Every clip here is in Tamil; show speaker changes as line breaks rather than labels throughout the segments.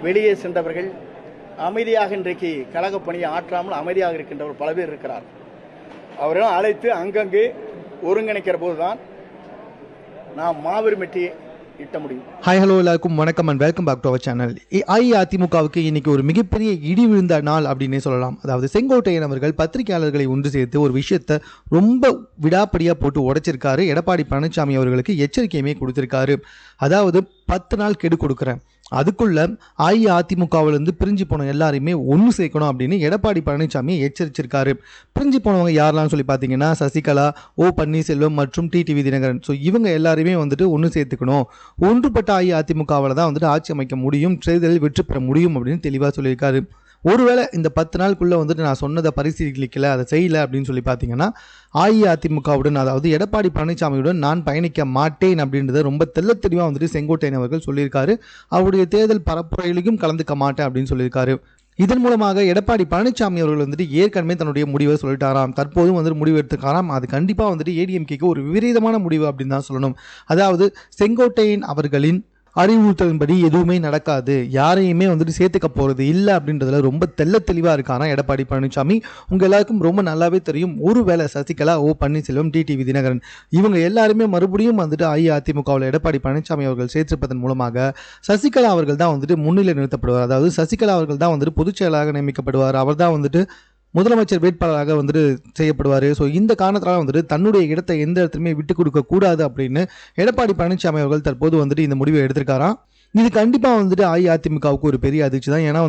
வெளியே சென்றவர்கள் அமைதியாக இன்றைக்கு கழகப் பணியை ஆற்றாமல் அமைதியாக இருக்கின்றவர் பல பேர் இருக்கிறார். அவர்களும் அழைத்து அங்கங்கே ஒருங்கிணைக்கிற போதுதான் நாம் மாபெரும் வெற்றியை ஈட்ட முடியும்.
ஹாய் ஹலோ எல்லாருக்கும் வணக்கம் and welcome back to our channel. அஇஅதிமுகவுக்கு இன்னைக்கு ஒரு மிகப்பெரிய இடி விழுந்த நாள் அப்படின்னே சொல்லலாம். அதாவது செங்கோட்டையன் அவர்கள் பத்திரிகையாளர்களை ஒன்று சேர்த்து ஒரு விஷயத்தை ரொம்ப விடாப்படியாக போட்டு உடைச்சிருக்காரு. எடப்பாடி பழனிசாமி அவர்களுக்கு எச்சரிக்கையுமே கொடுத்திருக்காரு. அதாவது 10 நாள் கெடு கொடுக்குறேன், அதுக்குள்ள அஇஅதிமுகவிலிருந்து பிரிஞ்சு போன எல்லாரையுமே ஒன்று சேர்க்கணும் அப்படின்னு எடப்பாடி பழனிசாமி எச்சரிச்சிருக்காரு. பிரிஞ்சு போனவங்க யாரெல்லாம் சொல்லி பார்த்தீங்கன்னா சசிகலா, ஓ பன்னீர்செல்வம் மற்றும் டிடிவி தினகரன். ஸோ இவங்க எல்லாரையுமே ஒன்று சேர்த்துக்கணும். ஒன்றுபட்ட அஇஅதிமுகவில் தான் ஆட்சி அமைக்க முடியும், தேர்தலில் வெற்றி பெற முடியும் அப்படின்னு தெளிவாக சொல்லியிருக்காரு. ஒருவேளை இந்த 10 நாளுக்குள்ளே நான் சொன்னதை பரிசீலிக்கல, அதை செய்யலை அப்படின்னு சொல்லி பார்த்தீங்கன்னா அஇஅதிமுகவுடன், அதாவது எடப்பாடி பழனிசாமியுடன் நான் பயணிக்க மாட்டேன் அப்படின்றத ரொம்ப தெளிவாக செங்கோட்டையன் அவர்கள் சொல்லியிருக்காரு. அவருடைய தேர்தல் பரப்புரையிலையும் கலந்துக்க மாட்டேன் அப்படின்னு சொல்லியிருக்காரு. இதன் மூலமாக எடப்பாடி பழனிசாமி அவர்கள் ஏற்கனவே தன்னுடைய முடிவை சொல்லிட்டாராம். தற்போதும் முடிவு எடுத்துக்காராம். அது கண்டிப்பாக ஏடிஎம்கேக்கு ஒரு விபரீதமான முடிவு அப்படின்னு தான் சொல்லணும். அதாவது செங்கோட்டையன் அவர்களின் அறிவுறுத்தலின்படி எதுவுமே நடக்காது, யாரையுமே சேர்த்துக்க போகிறது இல்லை அப்படின்றதுல ரொம்ப தெளிவாக இருக்காராம் எடப்பாடி பழனிசாமி. உங்கள் எல்லாருக்கும் ரொம்ப நல்லாவே தெரியும், ஒருவேளை சசிகலா, ஓ பன்னீர்செல்வம், டிடிவி தினகரன் இவங்க எல்லாருமே மறுபடியும் அஇஅதிமுகவில் எடப்பாடி பழனிசாமி அவர்கள் சேர்த்திருப்பதன் மூலமாக சசிகலா அவர்கள் தான் முன்னிலை நிறுத்தப்படுவார். அதாவது சசிகலா அவர்கள் தான் பொதுச் செயலாளராக நியமிக்கப்படுவார். அவர் தான் முதலமைச்சர் வேட்பாளராக செய்யப்படுவார். ஸோ இந்த காரணத்தினால தன்னுடைய இடத்தை எந்த இடத்துலையுமே விட்டு கொடுக்க கூடாது அப்படின்னு எடப்பாடி பழனிசாமி அவர்கள் தற்போது இந்த முடிவை எடுத்திருக்காராம். இது கண்டிப்பாக அஇஅதிமுகவுக்கு ஒரு பெரிய அதிர்ச்சி தான். ஏன்னா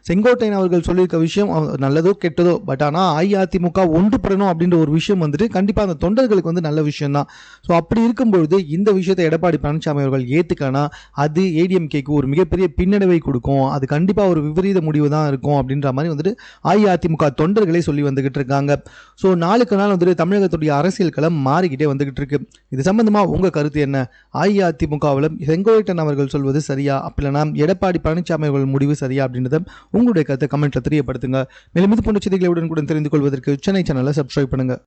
செங்கோட்டையன் அவர்கள் சொல்லியிருக்க விஷயம் நல்லதோ கெட்டதோ, பட் ஆனால் அஇஅதிமுக ஒன்றுபடணும் அப்படின்ற ஒரு விஷயம் கண்டிப்பாக அந்த தொண்டர்களுக்கு நல்ல விஷயம் தான். ஸோ அப்படி இருக்கும்பொழுது இந்த விஷயத்தை எடப்பாடி பழனிசாமி அவர்கள் ஏற்றுக்கனா அது ஏடிஎம்கேக்கு ஒரு மிகப்பெரிய பின்னடைவை கொடுக்கும், அது கண்டிப்பாக ஒரு விபரீத முடிவு தான் இருக்கும் அப்படின்ற மாதிரி அஇஅதிமுக தொண்டர்களே சொல்லி வந்துகிட்டு இருக்காங்க. ஸோ நாளுக்கு நாள் தமிழகத்துடைய அரசியல் களம் மாறிக்கிட்டே வந்துகிட்டு இருக்கு. இது சம்பந்தமாக உங்கள் கருத்து என்ன? அஇஅதிமுகவில் செங்கோட்டையன் அவர்கள் சொல்வது சரியா, அப்படின்னா எடப்பாடி பழனிசாமி அவர்கள் முடிவு சரியா அப்படின்றத உங்களுடைய கருத்தை கமெண்ட்ல தெரியப்படுத்துங்க. மேலும் இது போன்ற செய்திகளை உடனுக்குடன் தெரிந்து கொள்வதற்கு சென்னை சேனலை சப்ஸ்கிரைப் பண்ணுங்க.